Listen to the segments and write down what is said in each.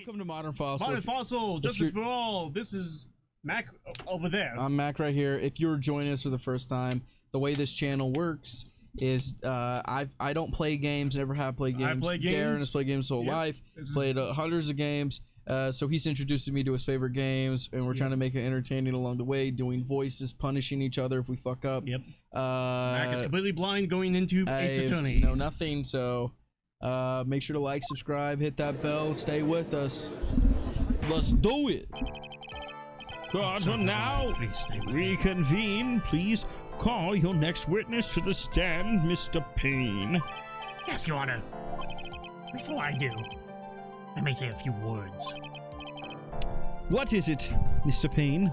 Welcome to Modern Fossil. Modern Fossil, Justice for All. This is Mac over there. I'm Mac right here. If you're joining us for the first time, the way this channel works is I don't play games, never have played games. I play games. Darren has played games his whole life, played hundreds of games. So he's introducing me to his favorite games, and we're trying to make it entertaining along the way, doing voices, punishing each other if we fuck up. Yep. Mac is completely blind going into Ace Attorney. Know nothing, so make sure to like, subscribe, hit that bell, stay with us. Let's do it. God, well now, reconvene. Please call your next witness to the stand, Mr. Payne. Yes, Your Honor. Before I do, I may say a few words. What is it, Mr. Payne?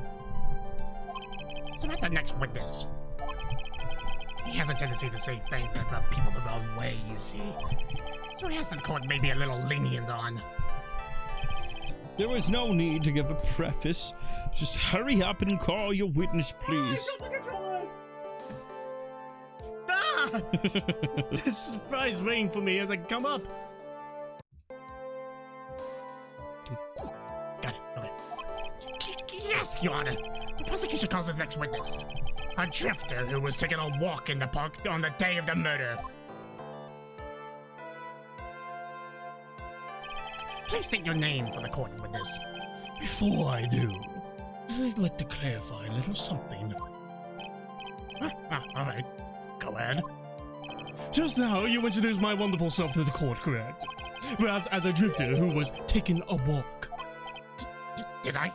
It's about the next witness. He has a tendency to say things that rub people the wrong way, you see. So he asked the court may be a little lenient on. There was no need to give a preface. Just hurry up and call your witness, please. Ah! This surprise waiting for me as I come up. Got it. Okay. Yes, Your Honor. The prosecution calls his next witness a drifter who was taking a walk in the park on the day of the murder. Please state your name for the court witness. Before I do, I'd like to clarify a little something. All right. Go ahead. Just now, you introduced my wonderful self to the court, correct? Perhaps as a drifter who was taking a walk. Did I?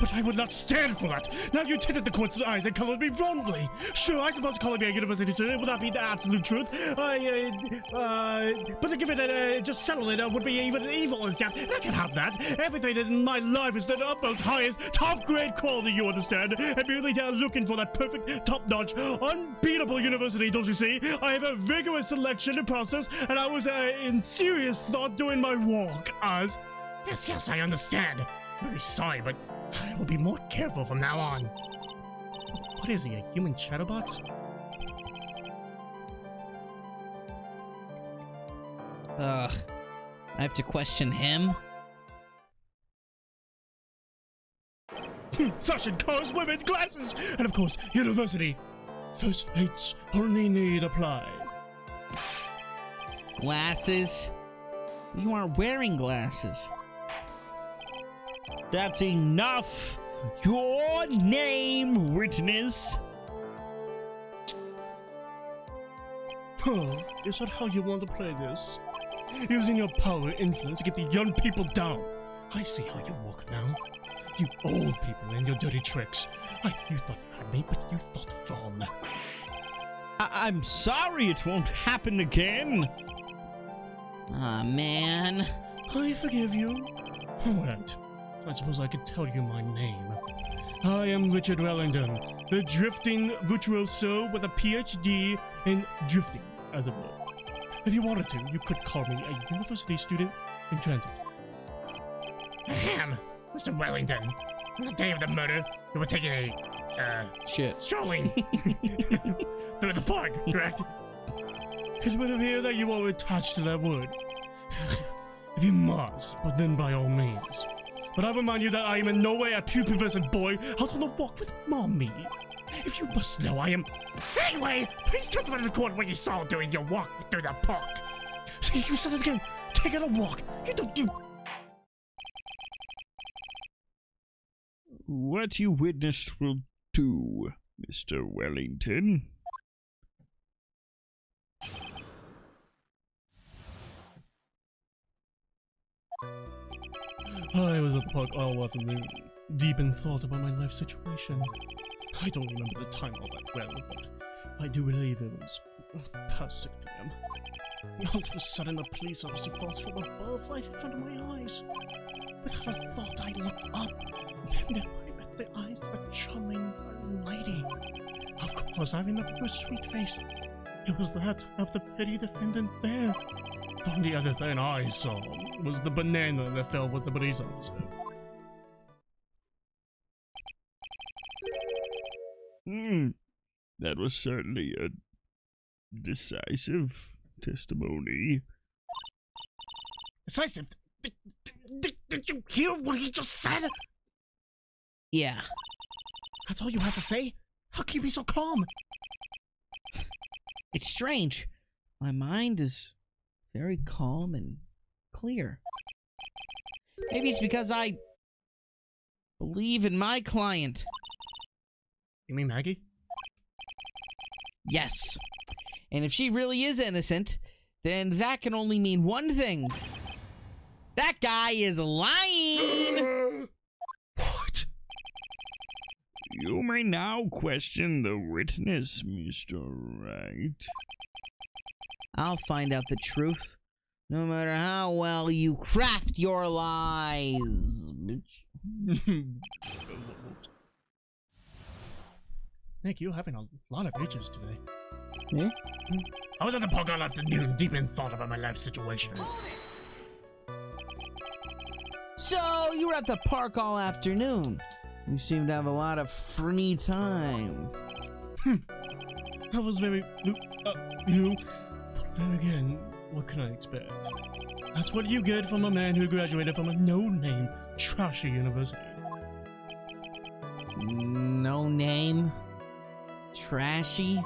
But I would not stand for that! Now you tinted the court's eyes and colored me wrongly! Sure, I suppose calling me a university student would not be the absolute truth. But to give it just settle it would be even evil as death. I can have that. Everything in my life is the utmost, highest, top-grade quality, you understand? And merely looking for that perfect, top-notch, unbeatable university, don't you see? I have a rigorous selection process, and I was in serious thought doing my walk as... Yes, I understand. Very sorry, but I will be more careful from now on. What is he, a human chatterbox? Ugh. I have to question him? Fashion, cars, women, glasses, and of course, university. First rates only need apply. Glasses? You aren't wearing glasses. That's enough. Your name, witness. Huh, is that how you want to play this? Using your power and influence to get the young people down. I see how you walk now. You old people and your dirty tricks. You thought you had me, but you thought wrong. I'm sorry, it won't happen again. Aw, man. I forgive you. Alright. I suppose I could tell you my name. I am Richard Wellington, the drifting virtuoso with a PhD in drifting, as it were. If you wanted to, you could call me a university student in transit. Ahem, Mr. Wellington. On the day of the murder, you were taking a, strolling through the park, correct? It would appear that you are attached to that wood. If you must, but then by all means. But I remind you that I am in no way a pupubescent boy out on a walk with mommy. If you must know, I am... Anyway, please testify to the court what you saw during your walk through the park. See, you said it again. Taking a walk. You... What you witnessed will do, Mr. Wellington. I was at the park all afternoon, deep in thought about my life situation. I don't remember the time all that well, but I do believe it was past 6 p.m. All of a sudden, a police officer falls from above right in front of my eyes. Without a thought, I looked up, and there I met the eyes of a charming young lady. Of course, I remember her sweet face. It was that of the petty defendant there. The only other thing I saw was the banana that fell with the police officer. That was certainly a decisive testimony. Decisive? Did you hear what he just said? Yeah. That's all you have to say? How can you be so calm? It's strange. My mind is very calm and clear. Maybe it's because I believe in my client. You mean Maggie? Yes. And if she really is innocent, then that can only mean one thing. That guy is lying! What? You may now question the witness, Mr. Wright. I'll find out the truth, no matter how well you craft your lies, bitch. Nick, you're having a lot of itches today. Yeah? I was at the park all afternoon, deep in thought about my life situation. So, you were at the park all afternoon. You seem to have a lot of free time. I was very... you... But then again, what can I expect? That's what you get from a man who graduated from a no-name, trashy university. No name? Trashy?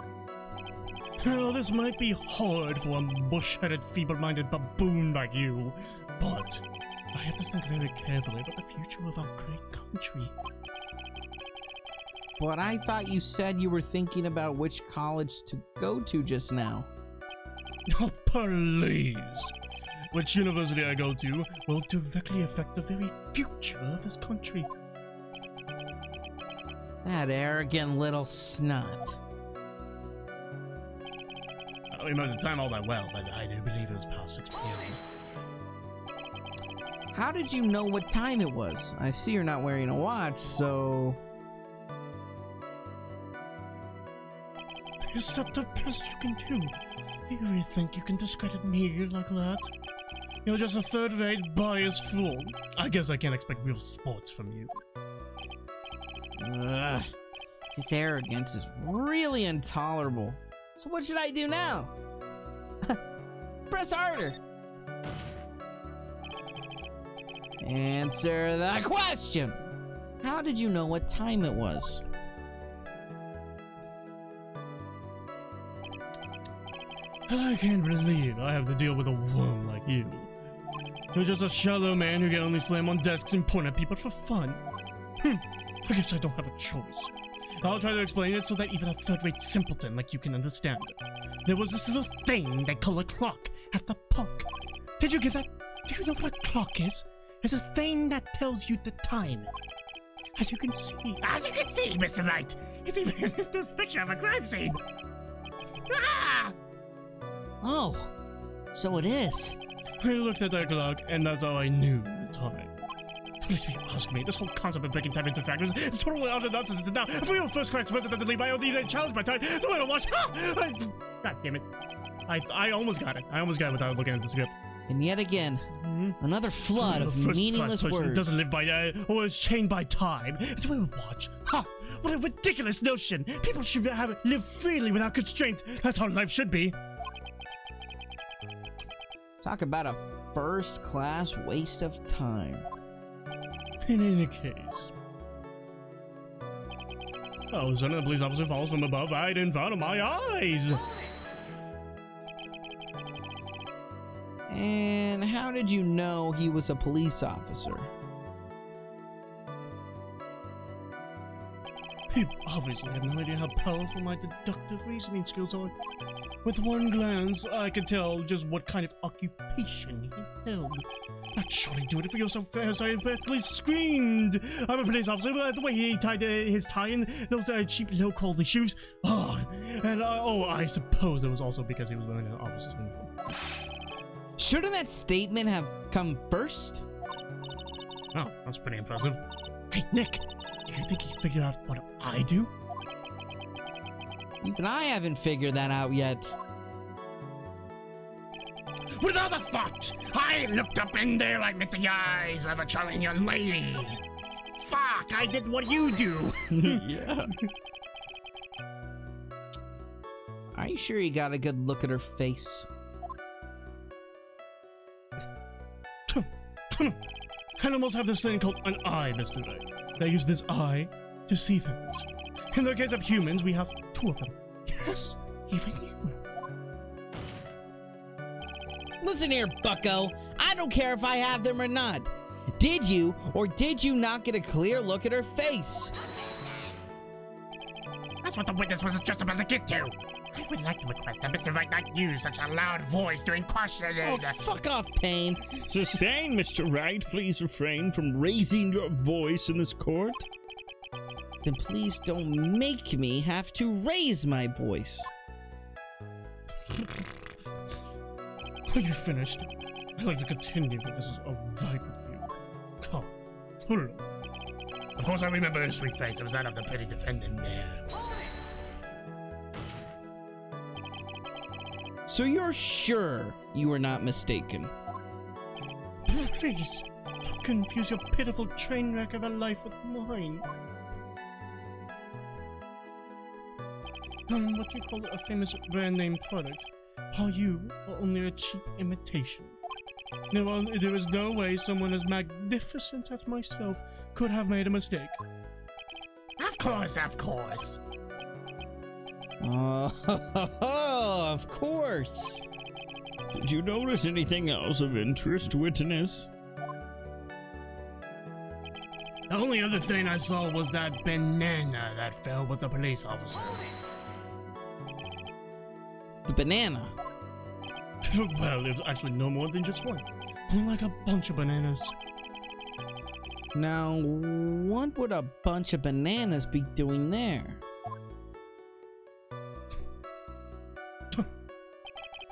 Well, this might be hard for a bush-headed, feeble-minded baboon like you, but I have to think very carefully about the future of our great country. But I thought you said you were thinking about which college to go to just now. Oh, please! Which university I go to will directly affect the very future of this country. That arrogant little snot. I don't remember the time all that well, but I do believe it was past 6 p.m. How did you know what time it was? I see you're not wearing a watch, so... Is that the best you can do? You really think you can discredit me like that? You're just a third-rate, biased fool. I guess I can't expect real sports from you. Ugh. His arrogance is really intolerable. So what should I do now? Press harder. Answer the question. How did you know what time it was? I can't believe I have to deal with a worm like you. You're just a shallow man who can only slam on desks and point at people for fun. I guess I don't have a choice. I'll try to explain it so that even a third-rate simpleton like you can understand it. There was this little thing they call a clock at the park. Did you get that? Do you know what a clock is? It's a thing that tells you the time. As you can see, Mr. Wright, it's even in this picture of a crime scene. Ah! Oh, so it is. I looked at that clock, and that's how I knew the time. If you ask me, this whole concept of breaking time into fragments is totally utter nonsense until now. If we were first class person to leave, I only challenge my time, so I don't watch. God damn it. I almost got it. I almost got it without looking at the script. And yet again, another flood of meaningless words. Doesn't live by or is chained by time. It's what we watch. Ha! What a ridiculous notion! People should live freely without constraints. That's how life should be. Talk about a first-class waste of time. In any case, all of a sudden, a police officer falls from above right in front of my eyes. And how did you know he was a police officer? You obviously have no idea how powerful my deductive reasoning skills are. With one glance, I could tell just what kind of occupation he held. Not surely do it for yourself fast, I practically screamed. I'm a police officer, but the way he tied his tie in those cheap, low-quality shoes. Oh, and I suppose it was also because he was wearing an officer's uniform. Shouldn't that statement have come first? Oh, that's pretty impressive. Hey, Nick, do you think he figured out what I do? Even I haven't figured that out yet. With all the thought, I looked up in there, I met the eyes of a charming young lady. Fuck, I did what you do. Yeah. Are you sure you got a good look at her face? Animals have this thing called an eye, Mr. Ray. They use this eye to see things. In the case of humans, we have 2 of them. Yes, even you. Listen here, bucko. I don't care if I have them or not. Did you or did you not get a clear look at her face? That's what the witness was just about to get to. I would like to request that Mr. Wright not use such a loud voice during questioning. Oh, fuck off, Payne. Sustained, Mr. Wright. Please refrain from raising your voice in this court. Then please don't make me have to raise my voice. Are you finished? I'd like to continue, but this is alright with you. Come. Hold on. Of course, I remember her sweet face. It was that of the petty defendant there. So you're sure you were not mistaken? Please, don't confuse your pitiful train wreck of a life with mine. What you call a famous brand name product, while you are only a cheap imitation. No, there is no way someone as magnificent as myself could have made a mistake. Of course, of course. Oh, of course. Did you notice anything else of interest, witness? The only other thing I saw was that banana that fell with the police officer. The banana. Well, there's actually no more than just one. Only like a bunch of bananas. Now, what would a bunch of bananas be doing there?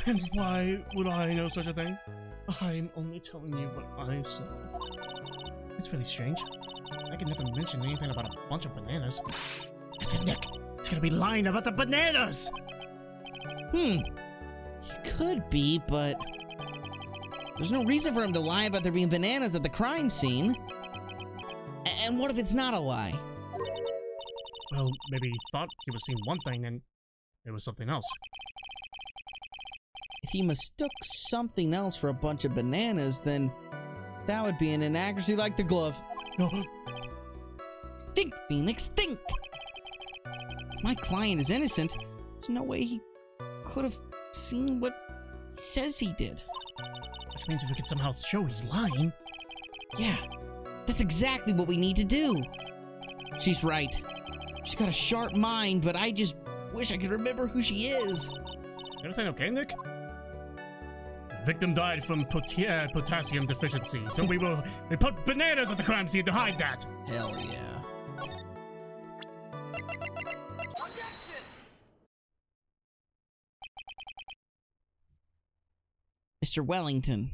And why would I know such a thing? I'm only telling you what I saw. It's really strange. I can never mention anything about a bunch of bananas. That's it, Nick. It's gonna be lying about the bananas! He could be, but there's no reason for him to lie about there being bananas at the crime scene. And what if it's not a lie? Well, maybe he thought he was seeing one thing and it was something else. If he mistook something else for a bunch of bananas, then that would be an inaccuracy like the glove. No. Think, Phoenix, think! If my client is innocent, there's no way he could have seen what he says he did. Which means if we could somehow show he's lying. Yeah, that's exactly what we need to do. She's right. She's got a sharp mind, but I just wish I could remember who she is. Everything okay, Nick? The victim died from potassium deficiency, so we put bananas at the crime scene to hide that. Hell yeah. Mr. Wellington.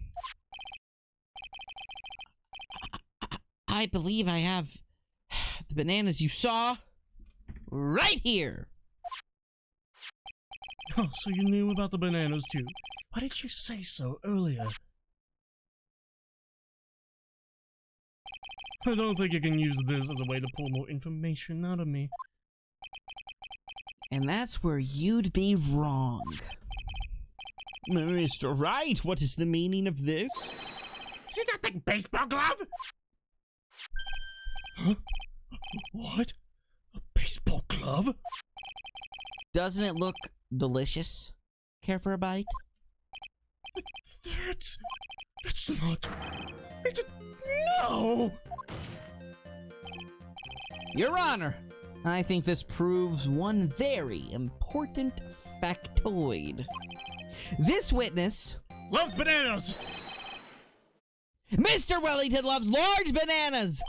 I believe I have the bananas you saw right here. Oh, so you knew about the bananas too. Why did you say so earlier? I don't think you can use this as a way to pull more information out of me. And that's where you'd be wrong. Mr. Wright, what is the meaning of this? See that big baseball glove? Huh? What? A baseball glove? Doesn't it look delicious? Care for a bite? That's not... No! Your Honor, I think this proves one very important factoid. This witness... Loves bananas! Mr. Wellington loves large bananas!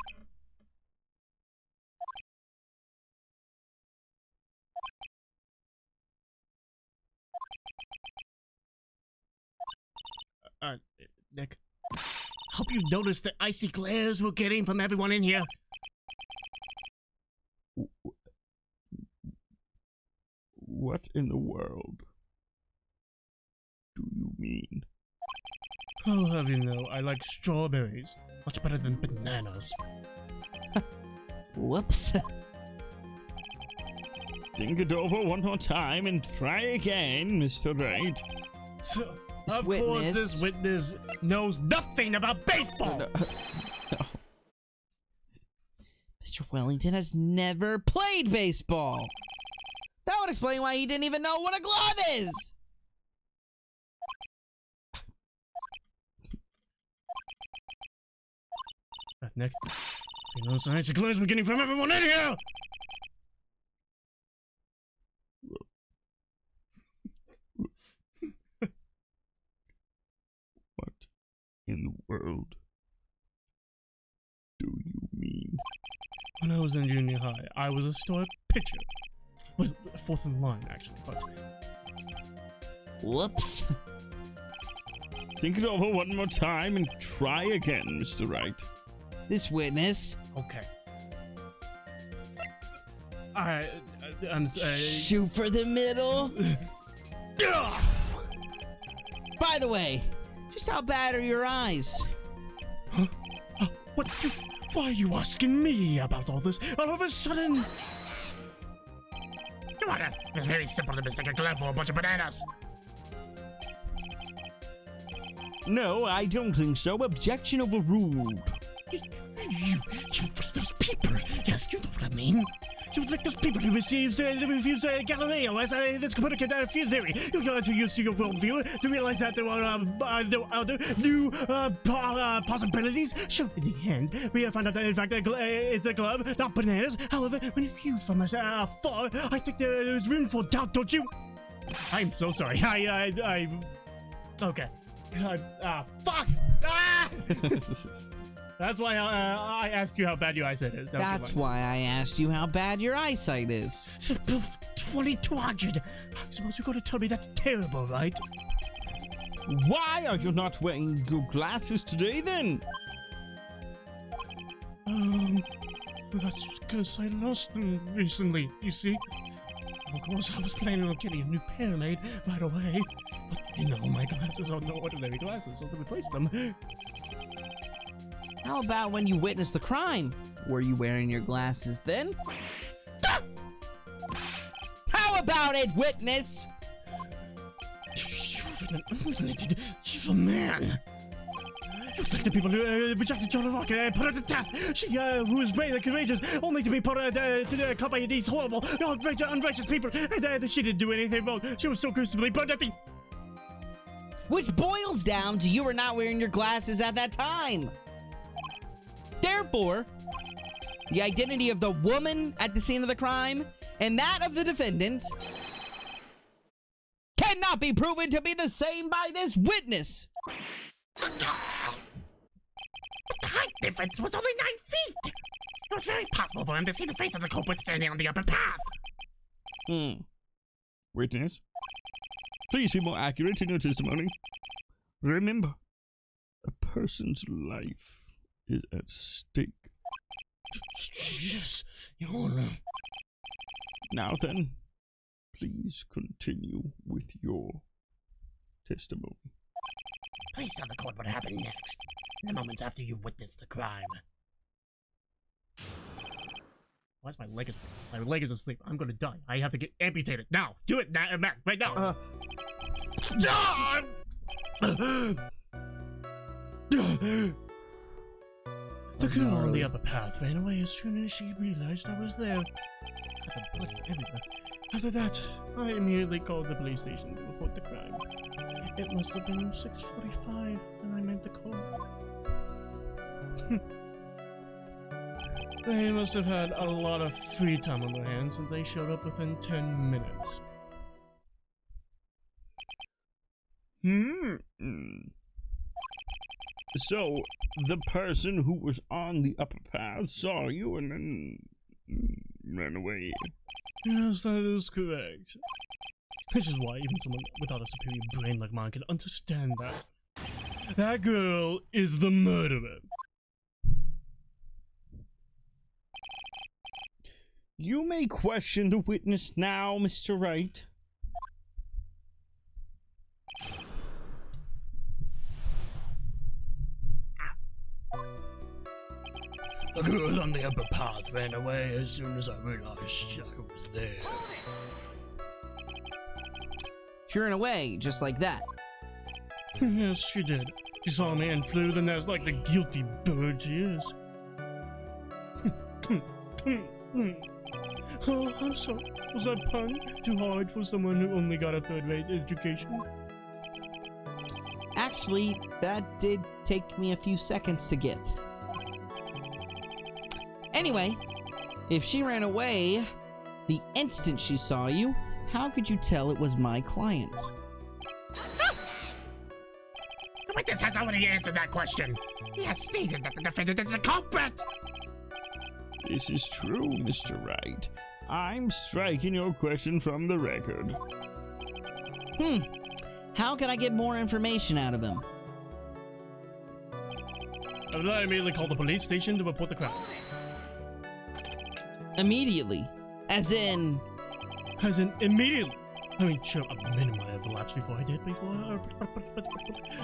Nick. Hope you noticed the icy glares we're getting from everyone in here. What in the world do you mean? I'll have you know, I like strawberries much better than bananas. Whoops. Think it over one more time and try again, Mr. Wright. This Of witness. course, this witness knows nothing about baseball. No. Mr. Wellington has never played baseball. That would explain why he didn't even know what a glove is. Nick, you know, signs of clues we're getting from everyone in here. What in the world do you mean? When I was in junior high, I was a stoic pitcher. Well, fourth in line, actually, but Whoops. Think it over one more time and try again, Mr. Wright. This witness. okay. Shoot for the middle. By the way, just how bad are your eyes? What? Why are you asking me about all this all of a sudden? Your Honor, it's very simple to mistake a glove for a bunch of bananas. No, I don't think so. Objection overruled. You like those people? Yes, you know what I mean. You like those people who refuse Galileo as this Copernican field theory. You got to use your worldview to realize that there are other new possibilities. Sure, in the end, we have found out that in fact it's a glove, not bananas. However, when you view from afar, I think there's room for doubt, don't you? I'm so sorry. Okay. Fuck! Ah! That's why I asked you how bad your eyesight is. That's why I asked you how bad your eyesight is. 2200. I suppose you're going to tell me that's terrible, right? Why are you not wearing your glasses today, then? That's because I lost them recently, you see. Of course, I was planning on getting a new pair made right away. But, you know, my glasses are no ordinary glasses, so to replace them... How about when you witnessed the crime? Were you wearing your glasses then? How about it, witness? You're an unrelated evil man. You like the people who rejected Joan of Arc and put her to death. She, who was brave and courageous, only to be put caught by these horrible, unrighteous people. And she didn't do anything wrong. She was so gruesomely burned at the... Which boils down to you were not wearing your glasses at that time. Therefore, the identity of the woman at the scene of the crime and that of the defendant cannot be proven to be the same by this witness. The height difference was only 9 feet. It was very possible for him to see the face of the culprit standing on the upper path. Witness, please be more accurate in your testimony. Remember, a person's life is at stake. Yes, Your Honor. Now then, please continue with your testimony. Please tell the court what happened next, in the moments after you witnessed the crime. Why's my leg asleep? My leg is asleep. I'm gonna die. I have to get amputated. Now! Do it, Mac, right now! The girl on the upper path ran away as soon as she realized I was there. I had bullets everywhere. After that, I immediately called the police station to report the crime. It must have been 6:45 when I made the call. They must have had a lot of free time on their hands and they showed up within 10 minutes. So, the person who was on the upper path saw you and then ran away. Yes, that is correct. Which is why even someone without a superior brain like mine can understand that. That girl is the murderer. You may question the witness now, Mr. Wright. The girl on the upper path ran away as soon as I realized I was there. She ran away, just like that. Yes, she did. She saw me and flew the nest like the guilty bird she is. Oh, I'm sorry. Was that pun too hard for someone who only got a third-rate education? Actually, that did take me a few seconds to get. Anyway, if she ran away the instant she saw you, how could you tell it was my client? The witness has already answered that question. He has stated that the defendant is the culprit. This is true, Mr. Wright. I'm striking your question from the record. How can I get more information out of him? I immediately called the police station to report the crime. Immediately. As in... As in, immediately. I mean, sure, a minute might have elapsed before I did, but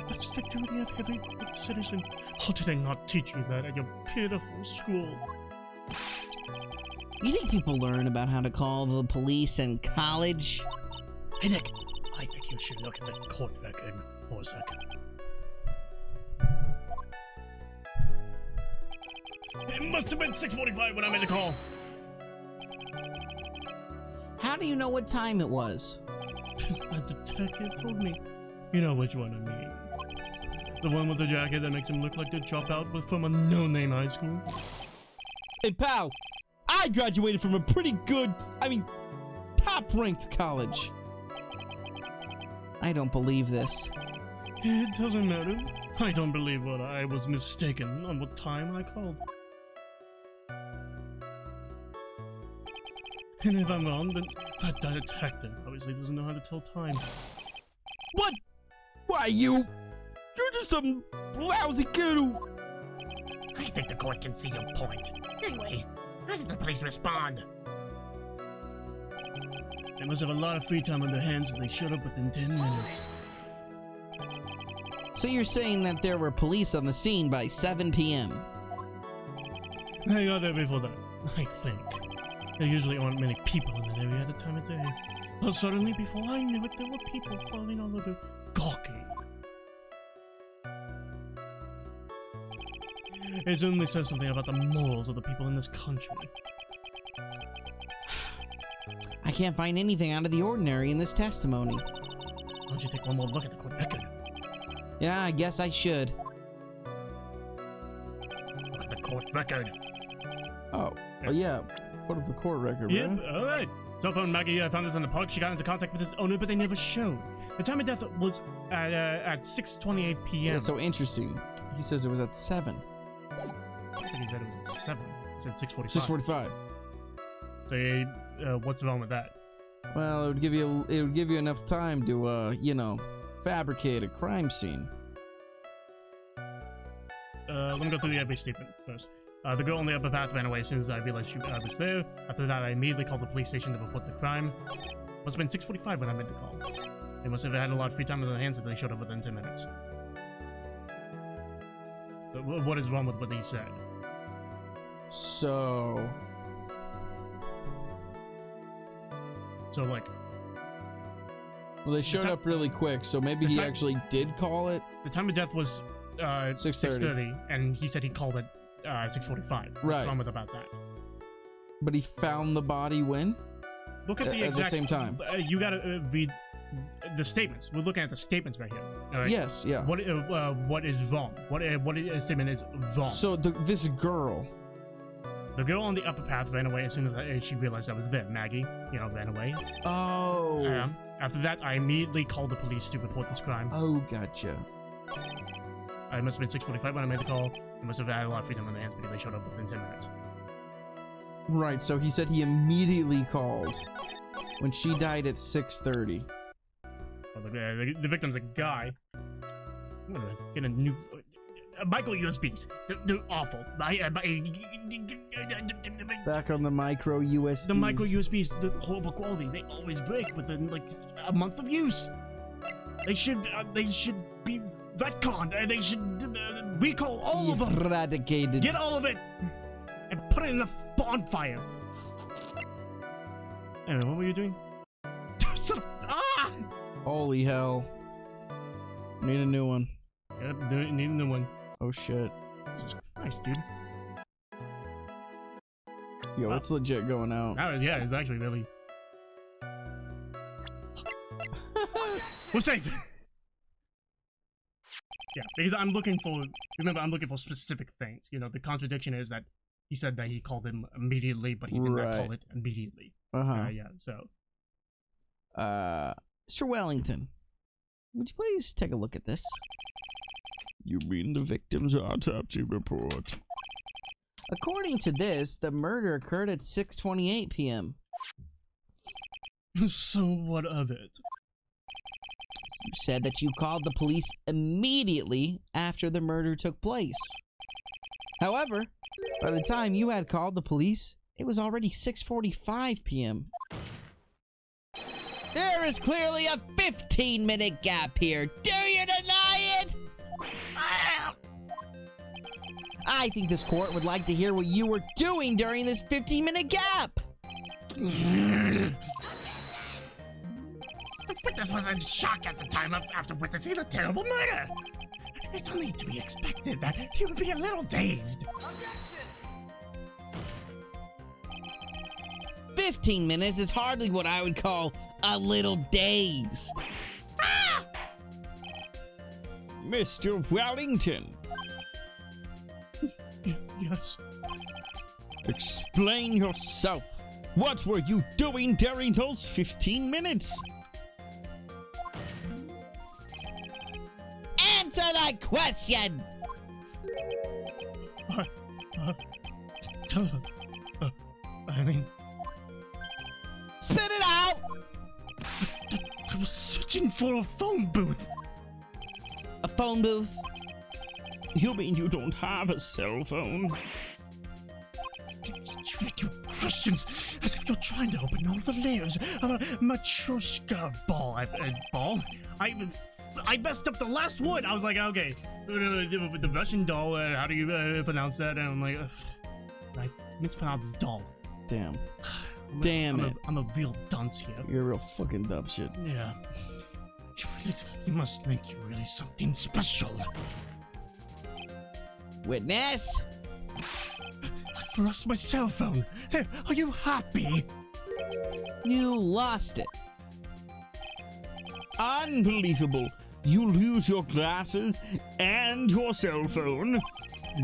that's the duty of every good citizen. How did I not teach you that at your pitiful school? You think people learn about how to call the police in college? Hey, Nick, I think you should look at the court record for a second. It must have been 6:45 when I made the call. How do you know what time it was? The detective told me. You know which one I mean. The one with the jacket that makes him look like the dropout from a no-name high school. Hey, pal, I graduated from a pretty good, top-ranked college. I don't believe this. It doesn't matter. I don't believe what I was mistaken on what time I called. And if I'm wrong, then that detective obviously doesn't know how to tell time. What? Why, you're just some lousy kid. I think the court can see your point. Anyway, how did the police respond? They must have a lot of free time on their hands as they showed up within 10 minutes. So you're saying that there were police on the scene by 7 p.m.? I got there before that, I think. There usually aren't many people in that area at the time of day. But suddenly, before I knew it, there were people falling all over, gawking. It certainly says something about the morals of the people in this country. I can't find anything out of the ordinary in this testimony. Why don't you take one more look at the court record? Yeah, I guess I should. Look at the court record. Oh yeah. What of the court record, Yeah, man? alright. Cell phone Maggie found this in the park. She got into contact with his owner, but they never showed. The time of death was at 6:28 p.m. Yeah, so interesting. He says it was at 7. I think he said it was at 7. He said 6:45. 6:45. So, what's wrong with that? Well, it would give you enough time to fabricate a crime scene. Let me go through the every statement first. The girl on the upper path ran away as soon as I realized she was there. After that, I immediately called the police station to report the crime. Must have been 6:45 when I made the call. They must have had a lot of free time on their hands as they showed up within 10 minutes. So what is wrong with what he said? So Like, well, they showed up really quick, so maybe the he time- actually did call it. the time of death was 6:30, and he said he called it 6:45. What's Right. wrong with about that? But he found the body when? Look at the At the exact same time. You gotta read the statements. We're looking at the statements right here. All right? Yes, yeah. What is wrong? What statement is wrong? So this girl. The girl on the upper path ran away as soon as she realized I was there. Maggie, ran away. Oh. After that, I immediately called the police to report this crime. Oh, gotcha. It must have been 6:45 when I made the call. They must have had a lot of freedom on their hands because they showed up within 10 minutes. Right. So he said he immediately called when she died at 6:30. Well, the victim's a guy. I'm gonna get a new micro USBs. They're awful. Back on the micro USB. The micro USBs, the horrible quality. They always break within like a month of use. They should be retconned. They should recall all of them. Eradicated. Get all of it and put it in a bonfire. Anyway, what were you doing? Ah! Holy hell. Need a new one. Yep, need a new one. Oh shit. Jesus Christ, dude. Yo, Wow. it's legit going out. That was, yeah, it's actually really. We're safe. Yeah, because I'm looking for. Remember, I'm looking for specific things. You know, the contradiction is that he said that he called him immediately, but he did not call Right. it immediately. Uh-huh. Yeah. So. Mr. Wellington, would you please take a look at this? You mean the victim's autopsy report? According to this, the murder occurred at 6:28 p.m. So what of it? You said that you called the police immediately after the murder took place. However, by the time you had called the police, it was already 6:45 p.m. There is clearly a 15-minute gap here. Do you deny it? I think this court would like to hear what you were doing during this 15-minute gap. The witness was in shock at the time after witnessing a terrible murder. It's only to be expected that he would be a little dazed. 15 minutes is hardly what I would call a little dazed. Mr. Wellington, Yes. explain yourself. What were you doing during those 15 minutes? Answer that question! Telephone. I mean, Spit it out! I was searching for a phone booth. A phone booth? You mean you don't have a cell phone? You Christians, as if you're trying to open all the layers of a Matryoshka ball. I messed up the last one. I was like, okay, the Russian doll. How do you pronounce that? And I'm like, I mispronounced doll. Damn. I'm I'm a real dunce here. You're a real fucking dumb shit. Yeah. You must think you're really something special. Witness? I lost my cell phone. Hey, are you happy? You lost it. Unbelievable. You lose your glasses and your cell phone.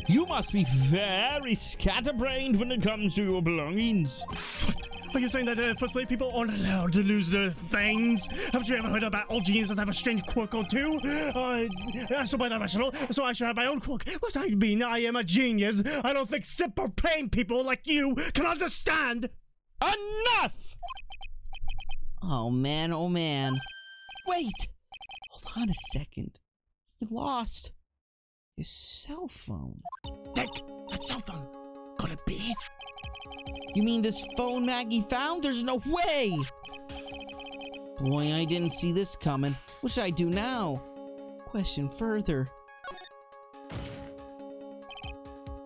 You must be very scatterbrained when it comes to your belongings. What? Are you saying that first plate people aren't allowed to lose their things? Haven't you ever heard about all geniuses have a strange quirk or two? I'm so rational, so I should have my own quirk. What I mean, I am a genius. I don't think simple plain people like you can understand. Enough! Oh man, oh man. Wait! Hold on a second. He lost his cell phone. Nick, that cell phone. Could it be? You mean this phone Maggie found? There's no way! Boy, I didn't see this coming. What should I do now? Question further.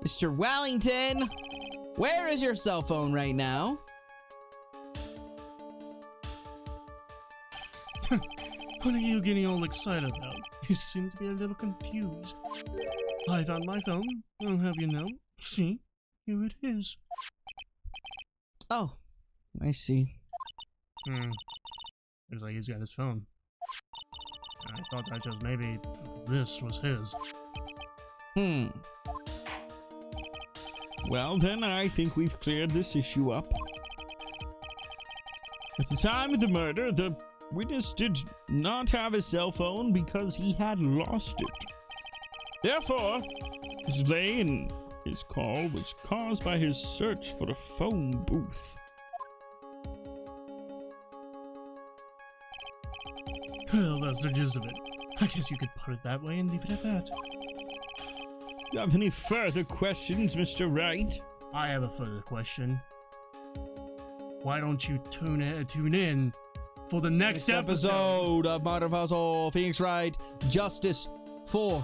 Mr. Wellington! Where is your cell phone right now? What are you getting all excited about? You seem to be a little confused. I found my phone. I'll have you know. See? Here it is. Oh, I see. Looks like he's got his phone. I thought that just maybe this was his. Well, then I think we've cleared this issue up. At the time of the murder, the witness did not have a cell phone because he had lost it. Therefore, his delay in his call was caused by his search for a phone booth. Well, that's the gist of it. I guess you could put it that way and leave it at that. You have any further questions, Mr. Wright? I have a further question. Why don't you tune in for the next episode? Of Modern Puzzle, Phoenix Wright, Justice for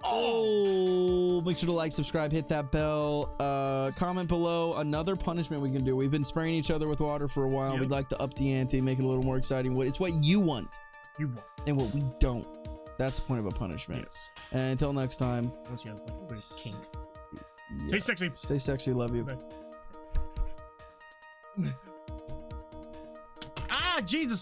all. Make sure to like, subscribe, hit that bell, comment below another punishment we can do. We've been spraying each other with water for a while. Yep. We'd like to up the ante, make it a little more exciting. It's what you want You won't. and what we don't. That's the point of a punishment. Yes. And until next time, Unless you have like a weird kink. yeah. Stay sexy. Stay sexy. Love you. Ah, Jesus.